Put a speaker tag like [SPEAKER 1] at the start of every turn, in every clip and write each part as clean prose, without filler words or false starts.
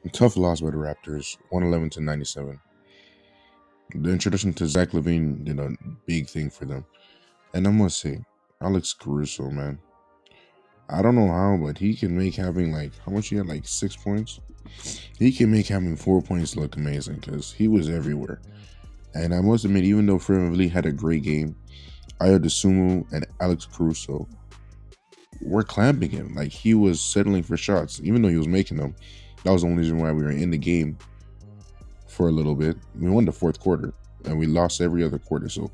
[SPEAKER 1] Tough loss by the Raptors, 111-97. The introduction to Zach Lavine did a big thing for them. And I must say, Alex Caruso, man. I don't know how, but he can make having like, how much he had, like 6 points? He can make having 4 points look amazing because he was everywhere. And I must admit, even though Fred VanVleet had a great game, Ayo DeSumo and Alex Caruso were clamping him. Like he was settling for shots, even though he was making them. That was the only reason why we were in the game for a little bit. We won the fourth quarter, and we lost every other quarter. So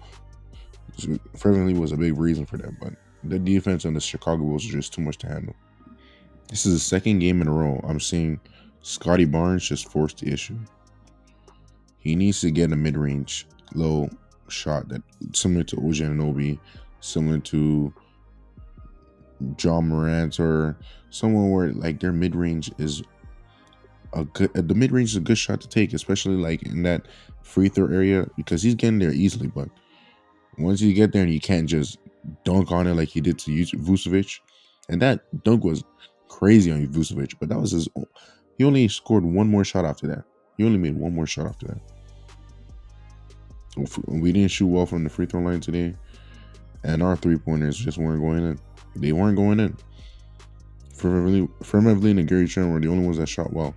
[SPEAKER 1] Fred VanVleet was a big reason for that. But the defense on the Chicago Bulls was just too much to handle. This is the second game in a row I'm seeing Scottie Barnes just force the issue. He needs to get a mid-range low shot that similar to OG Anunoby, similar to John Morant, or someone where like their mid-range is the mid-range is a good shot to take, especially like in that free throw area, because he's getting there easily. But once you get there and you can't just dunk on it like he did to Vucevic, and that dunk was crazy on Vucevic, but that was his. He only scored one more shot after that. He only made one more shot after that. We didn't shoot well from the free throw line today, and our 3-pointers just weren't going in. They weren't going in. Fred VanVleet and Gary Trent were the only ones that shot well.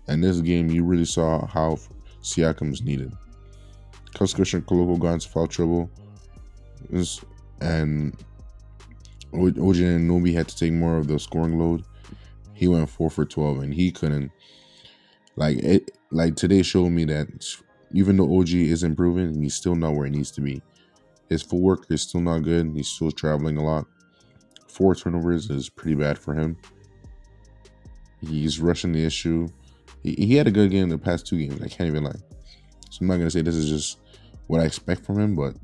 [SPEAKER 1] And this game, you really saw how Siakam's needed. Because Christian Koloko got into foul trouble, and OG Anunoby had to take more of the scoring load. He went 4 for 12, and he couldn't. Like today showed me that even though OG is improving, he's still not where he needs to be. His footwork is still not good. He's still traveling a lot. 4 turnovers is pretty bad for him. He's rushing the issue. He had a good game in the past 2 games. I can't even lie. So I'm not going to say this is just what I expect from him, but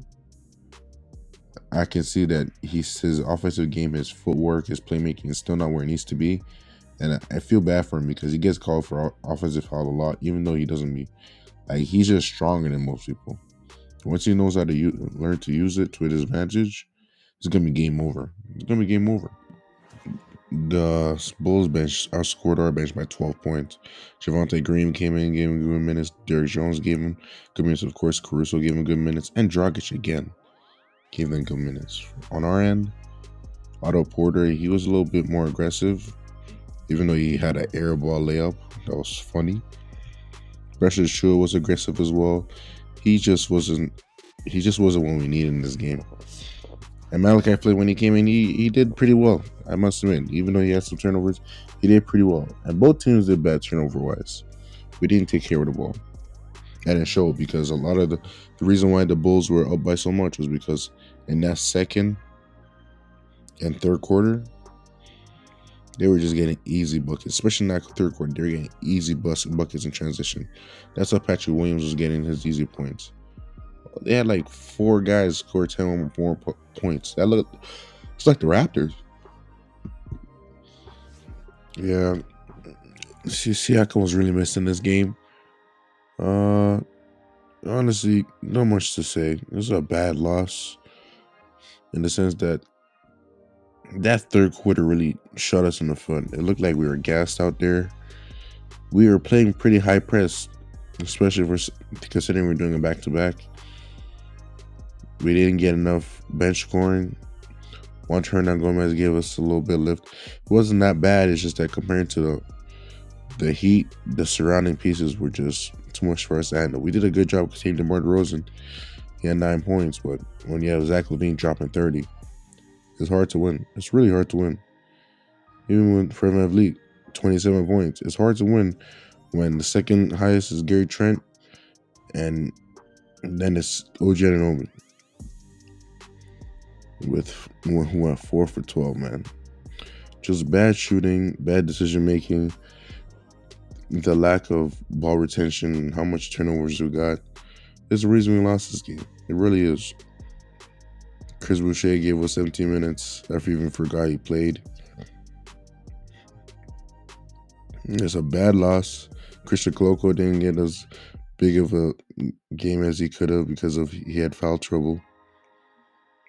[SPEAKER 1] I can see that his offensive game, his footwork, his playmaking is still not where it needs to be. And I feel bad for him because he gets called for offensive foul a lot, even though he doesn't be. Like, he's just stronger than most people. Once he knows how to learn to use it to his advantage, it's going to be game over. It's going to be game over. The Bulls bench outscored our bench by 12 points. Javonte Green came in, gave him good minutes. Derrick Jones gave him good minutes. Of course, Caruso gave him good minutes. And Dragic again gave them good minutes. On our end, Otto Porter, he was a little bit more aggressive, even though he had an air ball layup. That was funny. Precious Chua was aggressive as well. He just wasn't what we needed in this game. And Malachi Flynn, when he came in, he did pretty well. I must admit, even though he had some turnovers, he did pretty well. And both teams did bad turnover-wise. We didn't take care of the ball. And it showed because a lot of the reason why the Bulls were up by so much was because in that second and third quarter, they were just getting easy buckets. Especially in that third quarter, they were getting easy buckets in transition. That's how Patrick Williams was getting his easy points. They had like 4 guys score 10 or more points. It's like the Raptors. Yeah, Siakam was really missing this game. Honestly, not much to say. It was a bad loss in the sense that third quarter really shot us in the foot. It looked like we were gassed out there. We were playing pretty high press, especially considering we're doing a back-to-back. We didn't get enough bench scoring. Juan Gomez gave us a little bit of lift. It wasn't that bad. It's just that compared to the Heat, the surrounding pieces were just too much for us to handle. We did a good job containing DeMar DeRozan. He had 9 points, but when you have Zach Lavine dropping 30, it's hard to win. It's really hard to win. Even with Fred VanVleet, 27 points. It's hard to win when the second highest is Gary Trent, and then it's OG Anunoby who went 4 for 12, man. Just bad shooting, bad decision making, the lack of ball retention, how much turnovers we got. There's a reason we lost this game. It really is. Chris Boucher gave us 17 minutes after he even forgot he played. It's a bad loss. Christian Koloko didn't get as big of a game as he could have because he had foul trouble.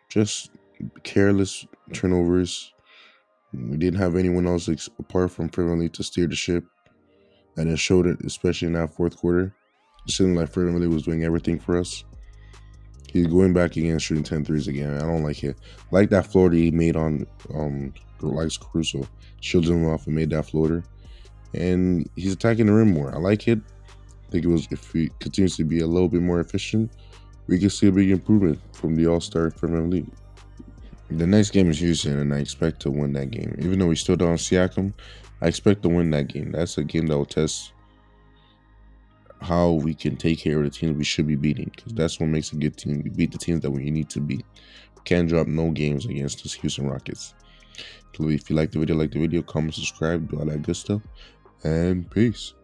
[SPEAKER 1] Just careless turnovers. We didn't have anyone else apart from Fred VanVleet to steer the ship. and it showed it, especially in that fourth quarter. It seemed like Fred VanVleet was doing everything for us. He's going back again, shooting 10 threes again. I don't like it. Like that floater he made on Alex Caruso. Shielded him off and made that floater. And he's attacking the rim more. I like it. I think if he continues to be a little bit more efficient, we can see a big improvement from the All-Star Fred VanVleet. The next game is Houston, and I expect to win that game. Even though we still don't Siakam, I expect to win that game. That's a game that will test how we can take care of the teams we should be beating, because that's what makes a good team. We beat the teams that we need to beat. We can't drop no games against the Houston Rockets. So if you like the video, comment, subscribe, do all that good stuff, and peace.